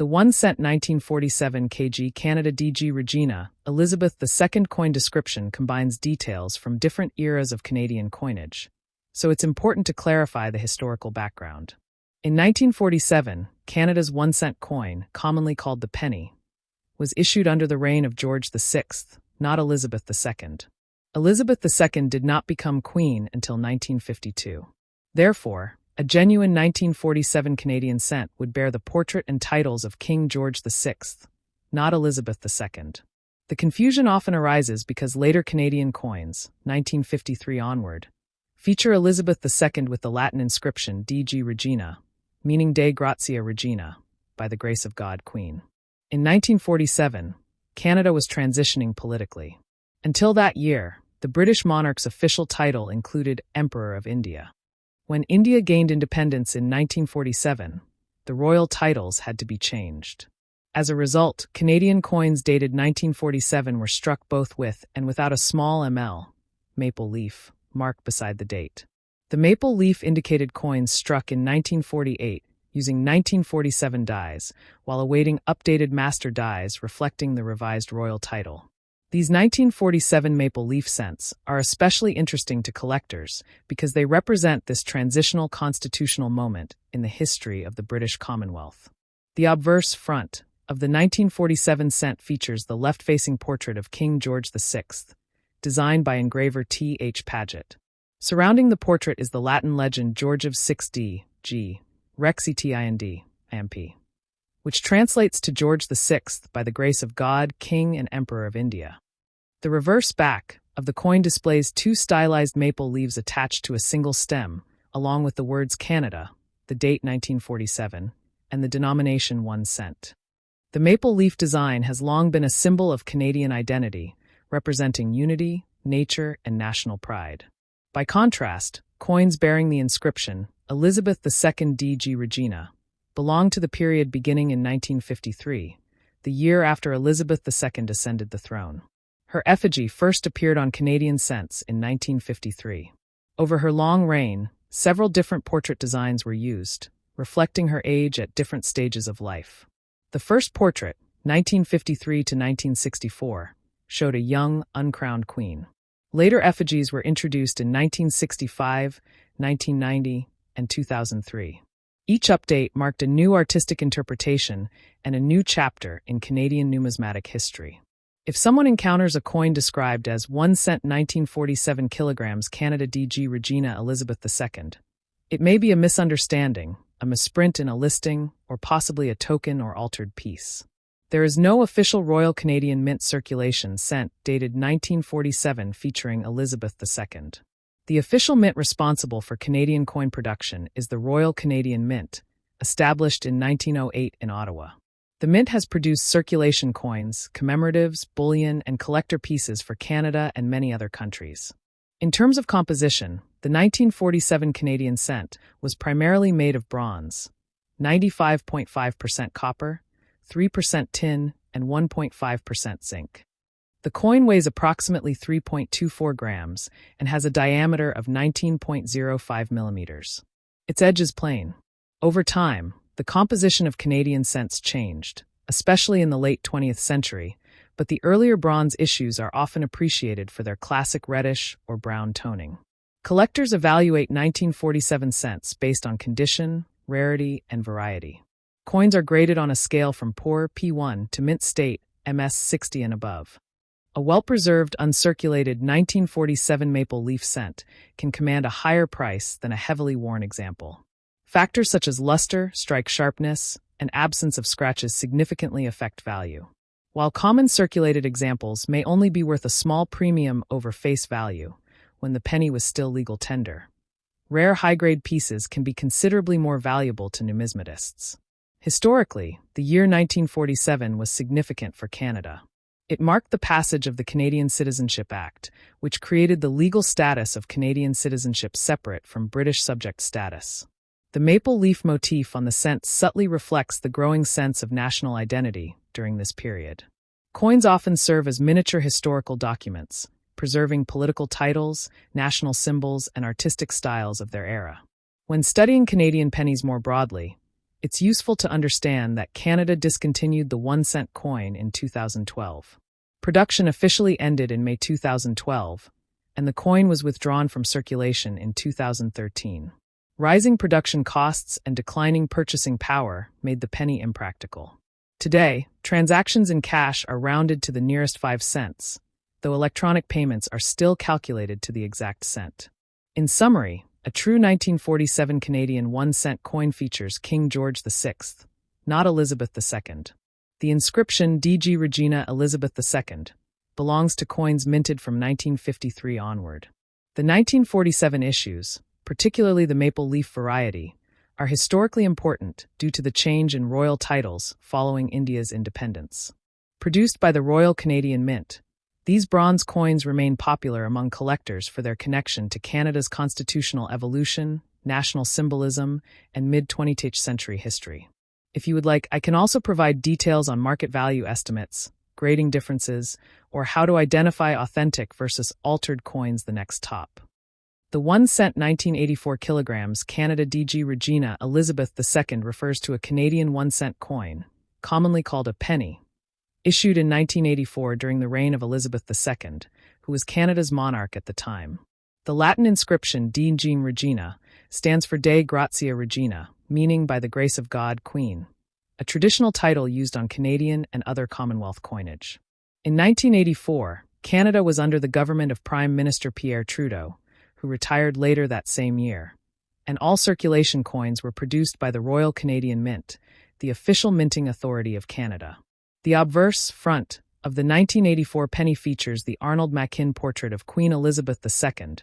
The 1 cent 1947 kg Canada DG Regina, Elizabeth II coin description combines details from different eras of Canadian coinage, so it's important to clarify the historical background. In 1947, Canada's 1 cent coin, commonly called the penny, was issued under the reign of George VI, not Elizabeth II. Elizabeth II did not become queen until 1952. Therefore, a genuine 1947 Canadian cent would bear the portrait and titles of King George VI, not Elizabeth II. The confusion often arises because later Canadian coins, 1953 onward, feature Elizabeth II with the Latin inscription DG Regina, meaning Dei Gratia Regina, by the grace of God Queen. In 1947, Canada was transitioning politically. Until that year, the British monarch's official title included Emperor of India. When India gained independence in 1947, the royal titles had to be changed. As a result, Canadian coins dated 1947 were struck both with and without a small ML, maple leaf, mark beside the date. The maple leaf indicated coins struck in 1948 using 1947 dies, while awaiting updated master dies reflecting the revised royal title. These 1947 maple leaf cents are especially interesting to collectors because they represent this transitional constitutional moment in the history of the British Commonwealth. The obverse front of the 1947 cent features the left-facing portrait of King George VI, designed by engraver T. H. Paget. Surrounding the portrait is the Latin legend Georgiv 6d, G, Rexitind, MP, which translates to George VI by the grace of God, King and Emperor of India. The reverse back of the coin displays two stylized maple leaves attached to a single stem, along with the words Canada, the date 1947, and the denomination 1 cent. The maple leaf design has long been a symbol of Canadian identity, representing unity, nature, and national pride. By contrast, coins bearing the inscription Elizabeth II DG Regina belong to the period beginning in 1953, the year after Elizabeth II ascended the throne. Her effigy first appeared on Canadian cents in 1953. Over her long reign, several different portrait designs were used, reflecting her age at different stages of life. The first portrait, 1953 to 1964, showed a young, uncrowned queen. Later effigies were introduced in 1965, 1990, and 2003. Each update marked a new artistic interpretation and a new chapter in Canadian numismatic history. If someone encounters a coin described as 1 cent 1947 kilograms Canada DG Regina Elizabeth II, it may be a misunderstanding, a misprint in a listing, or possibly a token or altered piece. There is no official Royal Canadian Mint circulation cent dated 1947 featuring Elizabeth II. The official mint responsible for Canadian coin production is the Royal Canadian Mint, established in 1908 in Ottawa. The Mint has produced circulation coins, commemoratives, bullion, and collector pieces for Canada and many other countries. In terms of composition, the 1947 Canadian cent was primarily made of bronze, 95.5% copper, 3% tin, and 1.5% zinc. The coin weighs approximately 3.24 grams and has a diameter of 19.05 millimeters. Its edge is plain. Over time, the composition of Canadian cents changed, especially in the late 20th century, but the earlier bronze issues are often appreciated for their classic reddish or brown toning. Collectors evaluate 1947 cents based on condition, rarity, and variety. Coins are graded on a scale from poor P1 to mint state MS 60 and above. A well-preserved, uncirculated 1947 maple leaf cent can command a higher price than a heavily worn example. Factors such as luster, strike sharpness, and absence of scratches significantly affect value. While common circulated examples may only be worth a small premium over face value, when the penny was still legal tender, rare high-grade pieces can be considerably more valuable to numismatists. Historically, the year 1947 was significant for Canada. It marked the passage of the Canadian Citizenship Act, which created the legal status of Canadian citizenship separate from British subject status. The maple leaf motif on the cent subtly reflects the growing sense of national identity during this period. Coins often serve as miniature historical documents, preserving political titles, national symbols, and artistic styles of their era. When studying Canadian pennies more broadly, It's useful to understand that Canada discontinued the 1-cent coin in 2012. Production officially ended in May 2012, and the coin was withdrawn from circulation in 2013. Rising production costs and declining purchasing power made the penny impractical. Today, transactions in cash are rounded to the nearest 5 cents, though electronic payments are still calculated to the exact cent. In summary, a true 1947 Canadian 1-cent coin features King George VI, not Elizabeth II. The inscription DG Regina Elizabeth II belongs to coins minted from 1953 onward. The 1947 issues, particularly the maple leaf variety, are historically important due to the change in royal titles following India's independence. Produced by the Royal Canadian Mint, these bronze coins remain popular among collectors for their connection to Canada's constitutional evolution, national symbolism, and mid-20th century history. If you would like, I can also provide details on market value estimates, grading differences, or how to identify authentic versus altered coins the next top. The 1-cent 1984 kilograms Canada DG Regina Elizabeth II refers to a Canadian 1-cent coin, commonly called a penny, issued in 1984 during the reign of Elizabeth II, who was Canada's monarch at the time. The Latin inscription DG Regina stands for Dei Gratia Regina, meaning by the grace of God, Queen, a traditional title used on Canadian and other Commonwealth coinage. In 1984, Canada was under the government of Prime Minister Pierre Trudeau, who retired later that same year, and all circulation coins were produced by the Royal Canadian Mint, the official minting authority of Canada. The obverse front of the 1984 penny features the Arnold Machin portrait of Queen Elizabeth II,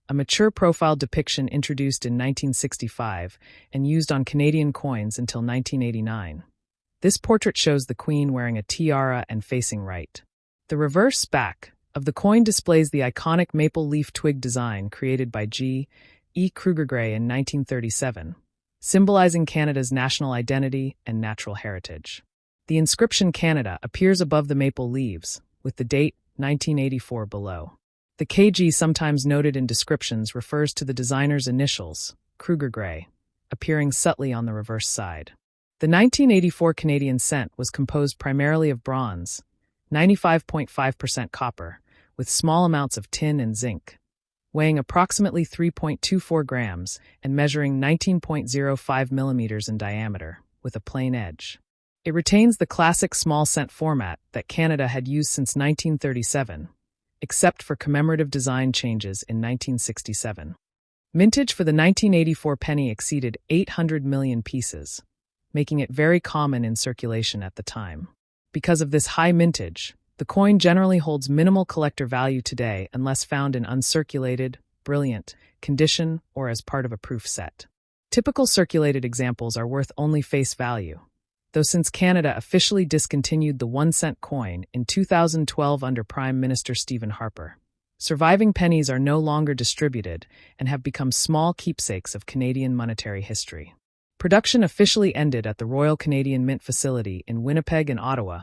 a mature profile depiction introduced in 1965 and used on Canadian coins until 1989. This portrait shows the Queen wearing a tiara and facing right. The reverse back of the coin displays the iconic maple leaf twig design created by G. E. Kruger-Gray in 1937, symbolizing Canada's national identity and natural heritage. The inscription Canada appears above the maple leaves, with the date 1984 below. The KG, sometimes noted in descriptions, refers to the designer's initials, Kruger-Gray, appearing subtly on the reverse side. The 1984 Canadian cent was composed primarily of bronze, 95.5% copper, with small amounts of tin and zinc, weighing approximately 3.24 grams and measuring 19.05 millimeters in diameter, with a plain edge. It retains the classic small cent format that Canada had used since 1937, except for commemorative design changes in 1967. Mintage for the 1984 penny exceeded 800 million pieces, making it very common in circulation at the time. Because of this high mintage, the coin generally holds minimal collector value today unless found in uncirculated, brilliant condition or as part of a proof set. Typical circulated examples are worth only face value, though since Canada officially discontinued the 1-cent coin in 2012 under Prime Minister Stephen Harper, surviving pennies are no longer distributed and have become small keepsakes of Canadian monetary history. Production officially ended at the Royal Canadian Mint facility in Winnipeg and Ottawa,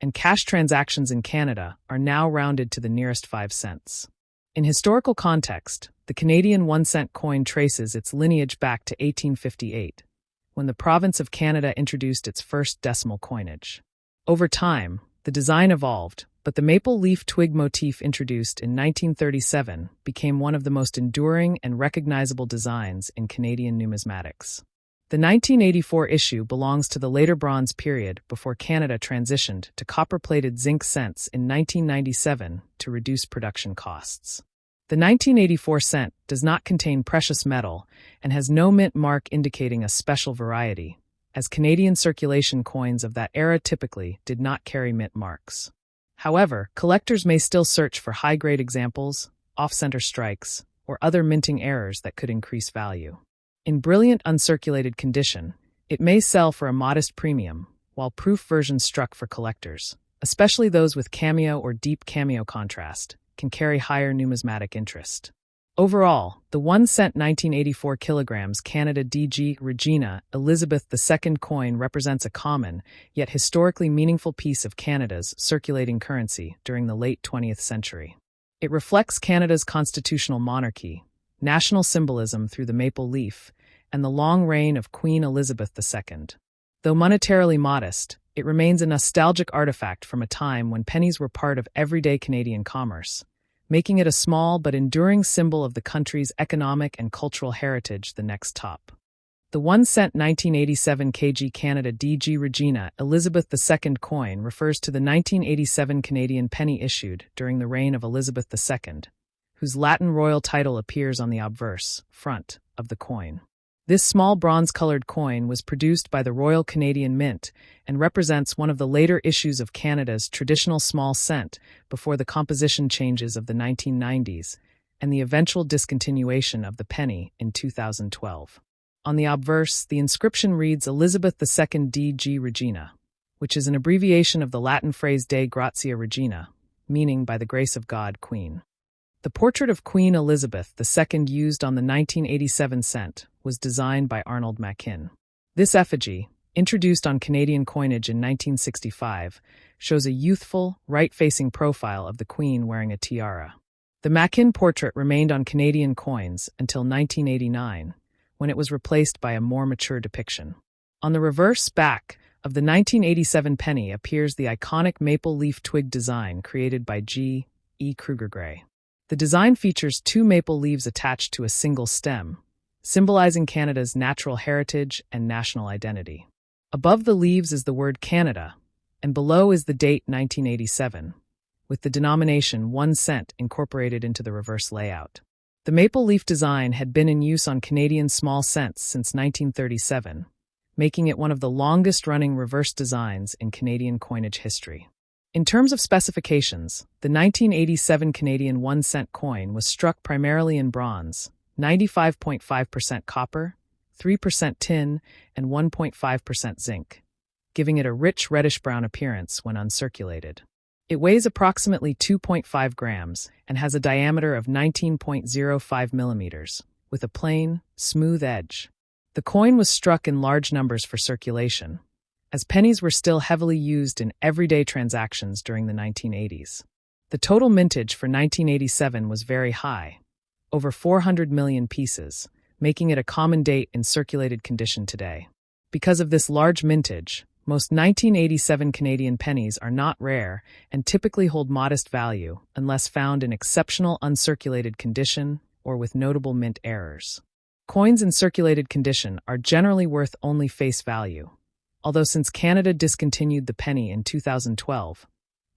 and cash transactions in Canada are now rounded to the nearest 5 cents. In historical context, the Canadian 1-cent coin traces its lineage back to 1858, when the province of Canada introduced its first decimal coinage. Over time, the design evolved, but the maple leaf twig motif introduced in 1937 became one of the most enduring and recognizable designs in Canadian numismatics. The 1984 issue belongs to the later Bronze period before Canada transitioned to copper-plated zinc cents in 1997 to reduce production costs. The 1984 cent does not contain precious metal and has no mint mark indicating a special variety, as Canadian circulation coins of that era typically did not carry mint marks. However, collectors may still search for high-grade examples, off-center strikes, or other minting errors that could increase value. In brilliant uncirculated condition, it may sell for a modest premium, while proof versions struck for collectors, especially those with cameo or deep cameo contrast, can carry higher numismatic interest. Overall, the 1-cent 1984 kilograms Canada DG Regina Elizabeth II coin represents a common, yet historically meaningful piece of Canada's circulating currency during the late 20th century. It reflects Canada's constitutional monarchy, national symbolism through the maple leaf, and the long reign of Queen Elizabeth II. Though monetarily modest, it remains a nostalgic artifact from a time when pennies were part of everyday Canadian commerce, making it a small but enduring symbol of the country's economic and cultural heritage. The next top. The 1-cent 1987 kg Canada DG Regina Elizabeth II coin refers to the 1987 Canadian penny issued during the reign of Elizabeth II, whose Latin royal title appears on the obverse, front, of the coin. This small bronze-colored coin was produced by the Royal Canadian Mint and represents one of the later issues of Canada's traditional small cent before the composition changes of the 1990s and the eventual discontinuation of the penny in 2012. On the obverse, the inscription reads Elizabeth II DG Regina, which is an abbreviation of the Latin phrase Dei Gratia Regina, meaning by the grace of God, Queen. The portrait of Queen Elizabeth II used on the 1987 cent was designed by Arnold Machin. This effigy, introduced on Canadian coinage in 1965, shows a youthful, right-facing profile of the Queen wearing a tiara. The Machin portrait remained on Canadian coins until 1989, when it was replaced by a more mature depiction. On the reverse back of the 1987 penny appears the iconic maple leaf twig design created by G. E. Kruger Gray. The design features two maple leaves attached to a single stem, symbolizing Canada's natural heritage and national identity. Above the leaves is the word Canada, and below is the date 1987, with the denomination 1 cent incorporated into the reverse layout. The maple leaf design had been in use on Canadian small cents since 1937, making it one of the longest-running reverse designs in Canadian coinage history. In terms of specifications, the 1987 Canadian 1 cent coin was struck primarily in bronze, 95.5% copper, 3% tin, and 1.5% zinc, giving it a rich reddish-brown appearance when uncirculated. It weighs approximately 2.5 grams and has a diameter of 19.05 millimeters, with a plain, smooth edge. The coin was struck in large numbers for circulation, as pennies were still heavily used in everyday transactions during the 1980s. The total mintage for 1987 was very high, over 400 million pieces, making it a common date in circulated condition today. Because of this large mintage, most 1987 Canadian pennies are not rare and typically hold modest value unless found in exceptional uncirculated condition or with notable mint errors. Coins in circulated condition are generally worth only face value, although since Canada discontinued the penny in 2012,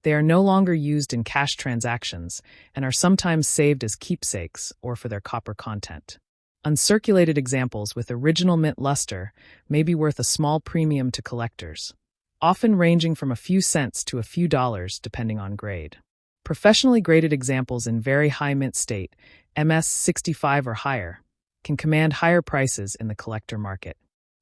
they are no longer used in cash transactions and are sometimes saved as keepsakes or for their copper content. Uncirculated examples with original mint luster may be worth a small premium to collectors, often ranging from a few cents to a few dollars depending on grade. Professionally graded examples in very high mint state, MS 65 or higher, can command higher prices in the collector market.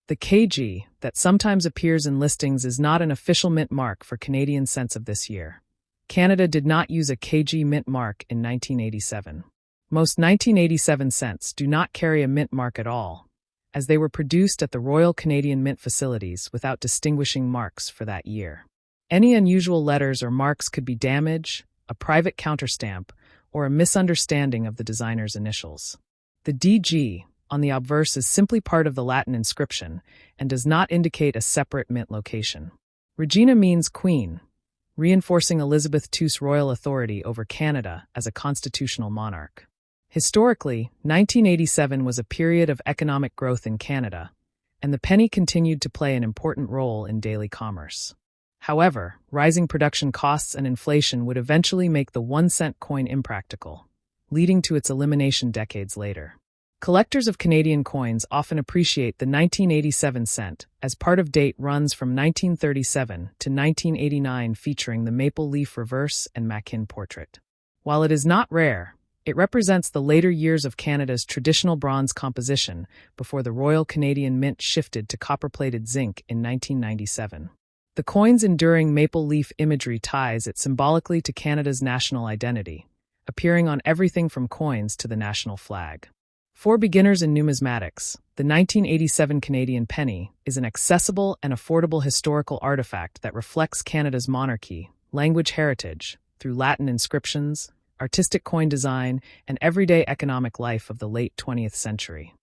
The kg that sometimes appears in listings is not an official mint mark for Canadian cents of this year. Canada did not use a kg mint mark in 1987. Most 1987 cents do not carry a mint mark at all, as they were produced at the Royal Canadian Mint facilities without distinguishing marks for that year. Any unusual letters or marks could be damage, a private counterstamp, or a misunderstanding of the designer's initials. The DG on the obverse is simply part of the Latin inscription and does not indicate a separate mint location. Regina means queen, reinforcing Elizabeth II's royal authority over Canada as a constitutional monarch. Historically, 1987 was a period of economic growth in Canada, and the penny continued to play an important role in daily commerce. However, rising production costs and inflation would eventually make the 1 cent coin impractical, leading to its elimination decades later. Collectors of Canadian coins often appreciate the 1987 cent, as part of date runs from 1937 to 1989 featuring the maple leaf reverse and Machin portrait. While it is not rare, it represents the later years of Canada's traditional bronze composition before the Royal Canadian Mint shifted to copper-plated zinc in 1997. The coin's enduring maple leaf imagery ties it symbolically to Canada's national identity, appearing on everything from coins to the national flag. For beginners in numismatics, the 1987 Canadian penny is an accessible and affordable historical artifact that reflects Canada's monarchy, language heritage, through Latin inscriptions, artistic coin design, and everyday economic life of the late 20th century.